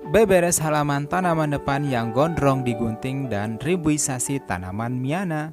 Beberes halaman tanaman depan yang gondrong digunting dan ribuisasi tanaman Miana.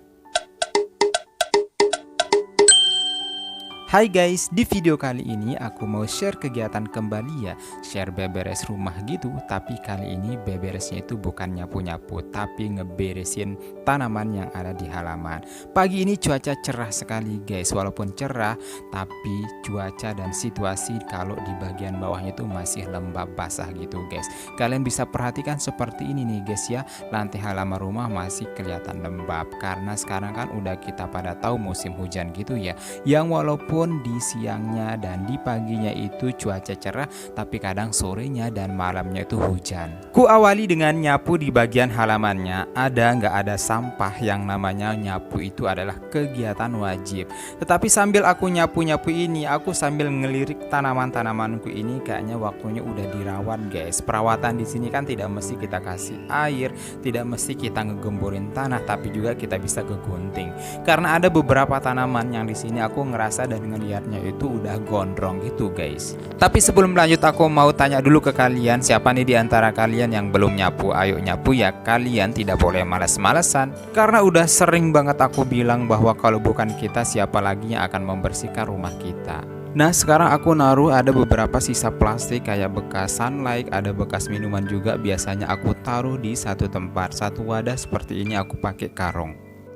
Hai guys, di video kali ini aku mau share kegiatan kembali ya. Share beberes rumah gitu, tapi kali ini beberesnya itu bukan nyapu-nyapu, tapi ngeberesin tanaman yang ada di halaman. Pagi ini cuaca cerah sekali guys, walaupun cerah, tapi cuaca dan situasi kalau di bagian bawahnya itu masih lembab basah gitu guys. Kalian bisa perhatikan seperti ini nih guys ya, lantai halaman rumah masih kelihatan lembab. Karena sekarang kan udah kita pada tahu musim hujan gitu ya, yang walaupun di siangnya dan di paginya itu cuaca cerah, tapi kadang sorenya dan malamnya itu hujan. Ku awali dengan nyapu di bagian halamannya. Ada nggak ada sampah, yang namanya nyapu itu adalah kegiatan wajib. Tetapi sambil aku nyapu-nyapu ini, aku sambil ngelirik tanaman-tanamanku ini, kayaknya waktunya udah dirawat guys. Perawatan di sini kan tidak mesti kita kasih air, tidak mesti kita ngegemburin tanah, tapi juga kita bisa gegunting. Karena ada beberapa tanaman yang di sini aku ngerasa dan ngelihatnya itu udah gondrong gitu guys. Tapi sebelum lanjut, aku mau tanya dulu ke kalian, siapa nih di antara kalian yang belum nyapu? Ayo nyapu ya, kalian tidak boleh malas-malesan. Karena udah sering banget aku bilang bahwa kalau bukan kita, siapa lagi yang akan membersihkan rumah kita. Nah sekarang aku naruh ada beberapa sisa plastik kayak bekas sunlight, ada bekas minuman juga. Biasanya aku taruh di satu tempat, satu wadah seperti ini aku pakai karung.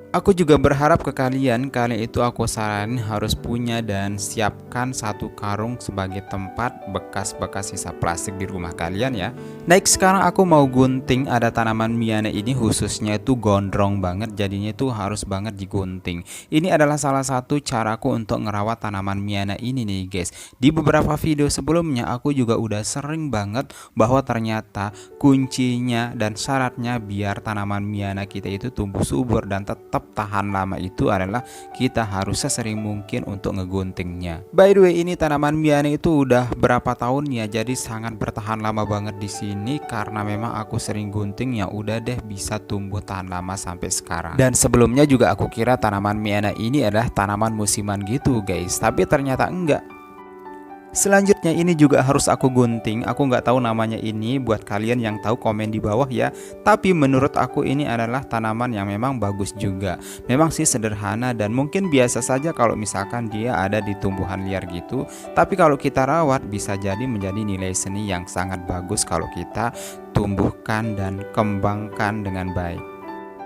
Aku juga berharap ke kalian itu aku saranin harus punya dan siapkan satu karung sebagai tempat bekas-bekas sisa plastik di rumah kalian ya. Next, sekarang aku mau gunting. Ada tanaman Miana ini khususnya itu gondrong banget, jadinya itu harus banget digunting. Ini adalah salah satu caraku untuk ngerawat tanaman Miana ini nih guys. Di beberapa video sebelumnya aku juga udah sering banget bahwa ternyata kuncinya dan syaratnya biar tanaman Miana kita itu tumbuh subur dan tetap tahan lama itu adalah kita harus sesering mungkin untuk ngeguntingnya. By the way, ini tanaman Miana itu udah berapa tahun ya, jadi sangat bertahan lama banget di sini karena memang aku sering gunting, ya udah deh bisa tumbuh tahan lama sampai sekarang. Dan sebelumnya juga aku kira tanaman Miana ini adalah tanaman musiman gitu guys, tapi ternyata enggak. Selanjutnya ini juga harus aku gunting. Aku nggak tahu namanya ini, buat kalian yang tahu komen di bawah ya. Tapi menurut aku ini adalah tanaman yang memang bagus juga. Memang sih sederhana dan mungkin biasa saja kalau misalkan dia ada di tumbuhan liar gitu. Tapi kalau kita rawat bisa jadi menjadi nilai seni yang sangat bagus kalau kita tumbuhkan dan kembangkan dengan baik.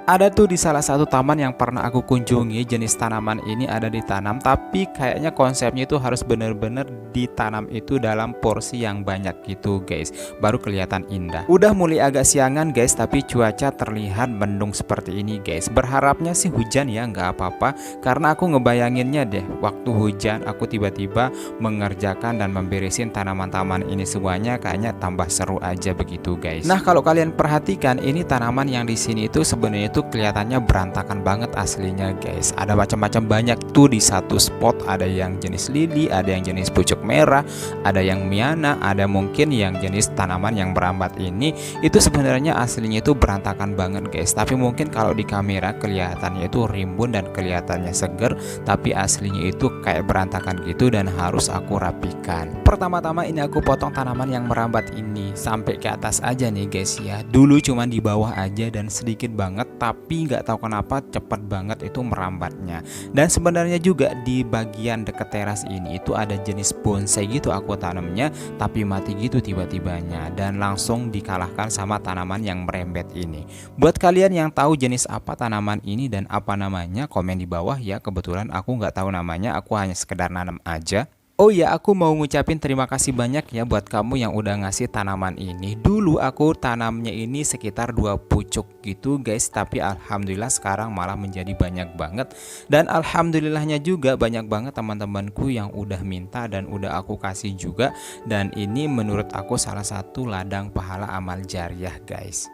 Ada tuh di salah satu taman yang pernah aku kunjungi, jenis tanaman ini ada ditanam, tapi kayaknya konsepnya itu harus bener-bener ditanam itu dalam porsi yang banyak gitu guys, baru kelihatan indah. Udah mulai agak siangan guys, tapi cuaca terlihat mendung seperti ini guys. Berharapnya sih hujan ya, nggak apa-apa, karena aku ngebayanginnya deh waktu hujan aku tiba-tiba mengerjakan dan memberesin tanaman-tanaman ini semuanya, kayaknya tambah seru aja begitu guys. Nah kalau kalian perhatikan ini tanaman yang di sini itu sebenarnya itu kelihatannya berantakan banget aslinya guys. Ada macam-macam banyak tuh di satu spot. Ada yang jenis lili, ada yang jenis pucuk merah, ada yang Miana, ada mungkin yang jenis tanaman yang berambat ini. Itu sebenarnya aslinya itu berantakan banget guys. Tapi mungkin kalau di kamera kelihatannya itu rimbun dan kelihatannya seger, tapi aslinya itu kayak berantakan gitu dan harus aku rapikan. Pertama-tama ini aku potong tanaman yang merambat ini sampai ke atas aja nih guys ya. Dulu cuman di bawah aja dan sedikit banget, tapi nggak tahu kenapa cepet banget itu merambatnya. Dan sebenarnya juga di bagian deket teras ini itu ada jenis bonsai gitu aku tanamnya, tapi mati gitu tiba-tibanya dan langsung dikalahkan sama tanaman yang merembet ini. Buat kalian yang tahu jenis apa tanaman ini dan apa namanya, komen di bawah ya. Kebetulan aku nggak tahu namanya, aku hanya sekedar nanam aja. Oh ya, aku mau ngucapin terima kasih banyak ya buat kamu yang udah ngasih tanaman ini. Dulu aku tanamnya ini sekitar 2 pucuk gitu guys, tapi alhamdulillah sekarang malah menjadi banyak banget. Dan alhamdulillahnya juga banyak banget teman-temanku yang udah minta dan udah aku kasih juga. Dan ini menurut aku salah satu ladang pahala amal jariah guys.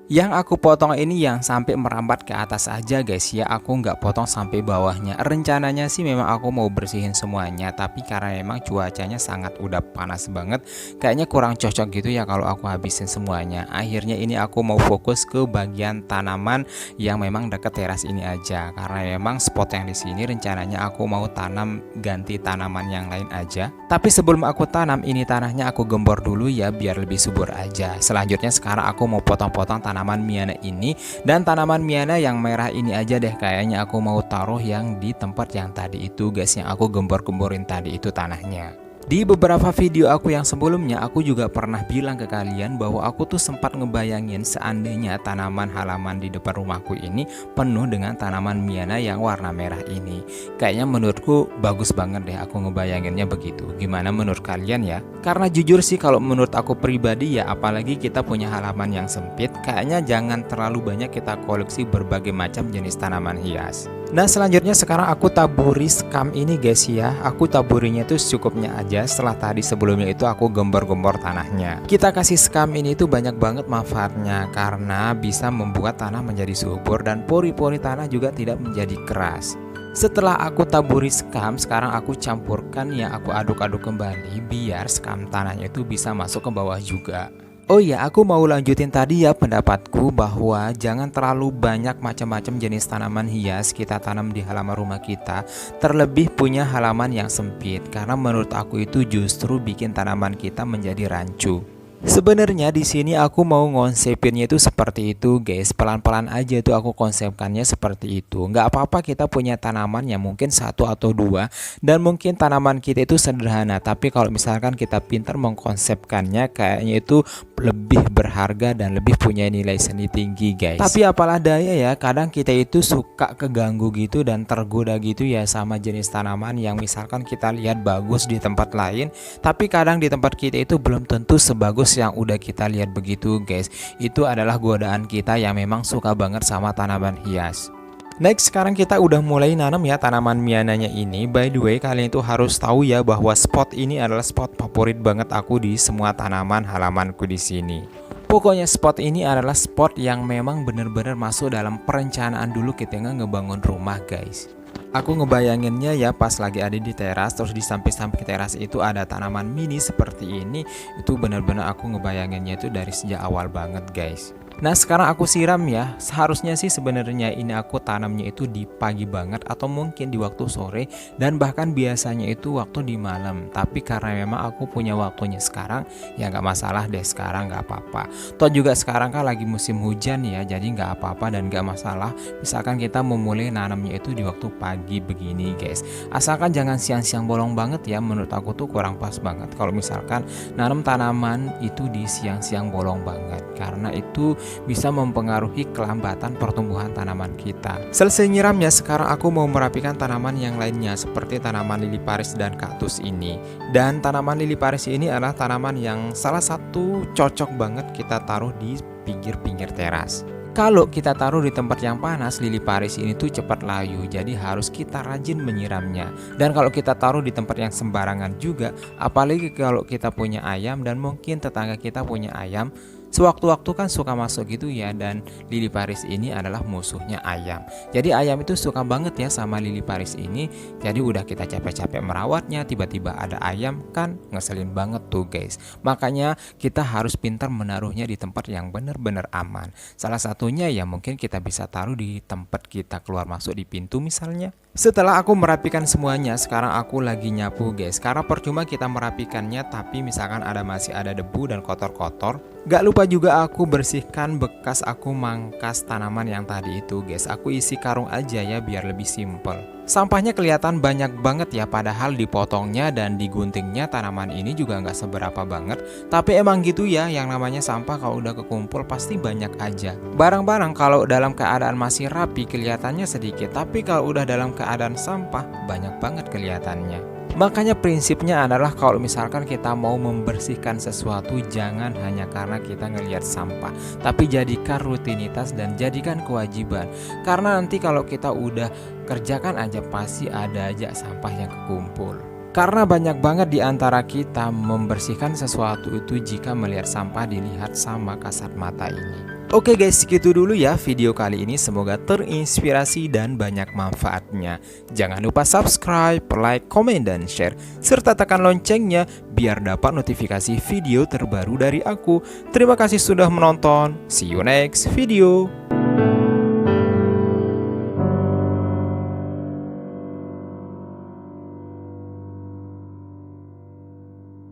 Yang aku potong ini yang sampai merambat ke atas aja guys ya, aku nggak potong sampai bawahnya. Rencananya sih memang aku mau bersihin semuanya, tapi karena memang cuacanya sangat udah panas banget, kayaknya kurang cocok gitu ya kalau aku habisin semuanya. Akhirnya ini aku mau fokus ke bagian tanaman yang memang deket teras ini aja, karena memang spot yang di sini rencananya aku mau tanam ganti tanaman yang lain aja. Tapi sebelum aku tanam ini tanahnya aku gembor dulu ya biar lebih subur aja. Selanjutnya sekarang aku mau potong-potong tanaman miana ini, dan tanaman miana yang merah ini aja deh kayaknya aku mau taruh yang di tempat yang tadi itu guys, yang aku gembor-gemborin tadi itu tanahnya. Di beberapa video aku yang sebelumnya aku juga pernah bilang ke kalian bahwa aku tuh sempat ngebayangin seandainya tanaman halaman di depan rumahku ini penuh dengan tanaman miana yang warna merah ini. Kayaknya menurutku bagus banget deh aku ngebayanginnya begitu. Gimana menurut kalian ya? Karena jujur sih kalau menurut aku pribadi ya, apalagi kita punya halaman yang sempit, kayaknya jangan terlalu banyak kita koleksi berbagai macam jenis tanaman hias. Nah selanjutnya sekarang aku taburi skam ini guys ya. Aku taburinya itu secukupnya aja, setelah tadi sebelumnya itu aku gembor-gembor tanahnya. Kita kasih skam ini itu banyak banget manfaatnya, karena bisa membuat tanah menjadi subur dan pori-pori tanah juga tidak menjadi keras. Setelah aku taburi skam, sekarang aku campurkan ya, aku aduk-aduk kembali biar skam tanahnya itu bisa masuk ke bawah juga. Oh iya, aku mau lanjutin tadi ya pendapatku bahwa jangan terlalu banyak macam-macam jenis tanaman hias kita tanam di halaman rumah kita, terlebih punya halaman yang sempit, karena menurut aku itu justru bikin tanaman kita menjadi rancu. Sebenarnya di sini aku mau ngonsepinnya itu seperti itu guys, pelan-pelan aja tuh aku konsepkannya seperti itu. Nggak apa-apa kita punya tanaman yang mungkin satu atau dua, dan mungkin tanaman kita itu sederhana, tapi kalau misalkan kita pintar mengkonsepkannya kayaknya itu lebih berharga dan lebih punya nilai seni tinggi guys. Tapi apalah daya ya, kadang kita itu suka keganggu gitu dan tergoda gitu ya sama jenis tanaman yang misalkan kita lihat bagus di tempat lain, tapi kadang di tempat kita itu belum tentu sebagus yang udah kita lihat begitu guys. Itu adalah godaan kita yang memang suka banget sama tanaman hias. Next, sekarang kita udah mulai nanam ya tanaman miananya ini. By the way, kalian itu harus tahu ya bahwa spot ini adalah spot favorit banget aku di semua tanaman halamanku di sini. Pokoknya spot ini adalah spot yang memang bener-bener masuk dalam perencanaan dulu kita ngebangun rumah guys. Aku ngebayanginnya ya pas lagi ada di teras, terus di samping-samping teras itu ada tanaman mini seperti ini. Itu benar-benar aku ngebayanginnya itu dari sejak awal banget guys. Nah sekarang aku siram ya. Seharusnya sih sebenarnya ini aku tanamnya itu di pagi banget atau mungkin di waktu sore, dan bahkan biasanya itu waktu di malam. Tapi karena memang aku punya waktunya sekarang, ya nggak masalah deh, sekarang nggak apa-apa. Toh juga sekarang kan lagi musim hujan ya, jadi nggak apa-apa dan nggak masalah misalkan kita memulai nanamnya itu di waktu pagi begini guys. Asalkan jangan siang-siang bolong banget ya, menurut aku tuh kurang pas banget kalau misalkan nanam tanaman itu di siang-siang bolong banget, karena itu bisa mempengaruhi kelambatan pertumbuhan tanaman kita. Selesai nyiramnya, sekarang aku mau merapikan tanaman yang lainnya seperti tanaman lili paris dan kaktus ini. Dan tanaman lili paris ini adalah tanaman yang salah satu cocok banget kita taruh di pinggir-pinggir teras. Kalau kita taruh di tempat yang panas, lili paris ini tuh cepat layu, jadi harus kita rajin menyiramnya. Dan kalau kita taruh di tempat yang sembarangan juga, apalagi kalau kita punya ayam dan mungkin tetangga kita punya ayam, sewaktu-waktu kan suka masuk gitu ya, dan lili paris ini adalah musuhnya ayam. Jadi ayam itu suka banget ya sama lili paris ini. Jadi udah kita capek-capek merawatnya, tiba-tiba ada ayam, kan ngeselin banget tuh guys. Makanya kita harus pintar menaruhnya di tempat yang benar-benar aman. Salah satunya ya mungkin kita bisa taruh di tempat kita keluar masuk di pintu misalnya. Setelah aku merapikan semuanya, sekarang aku lagi nyapu guys. Karena percuma kita merapikannya tapi misalkan masih ada debu dan kotor-kotor. Gak lupa juga aku bersihkan bekas aku mangkas tanaman yang tadi itu guys. Aku isi karung aja ya biar lebih simple. Sampahnya kelihatan banyak banget ya, padahal dipotongnya dan diguntingnya tanaman ini juga nggak seberapa banget. Tapi emang gitu ya, yang namanya sampah kalau udah kekumpul pasti banyak aja. Barang-barang kalau dalam keadaan masih rapi kelihatannya sedikit, tapi kalau udah dalam keadaan sampah banyak banget kelihatannya. Makanya prinsipnya adalah kalau misalkan kita mau membersihkan sesuatu, jangan hanya karena kita ngelihat sampah, tapi jadikan rutinitas dan jadikan kewajiban. Karena nanti kalau kita udah kerjakan aja pasti ada aja sampah yang kekumpul. Karena banyak banget di antara kita membersihkan sesuatu itu jika melihat sampah dilihat sama kasat mata ini. Oke guys, segitu dulu ya video kali ini. Semoga terinspirasi dan banyak manfaatnya. Jangan lupa subscribe, like, komen, dan share. Serta tekan loncengnya biar dapat notifikasi video terbaru dari aku. Terima kasih sudah menonton. See you next video.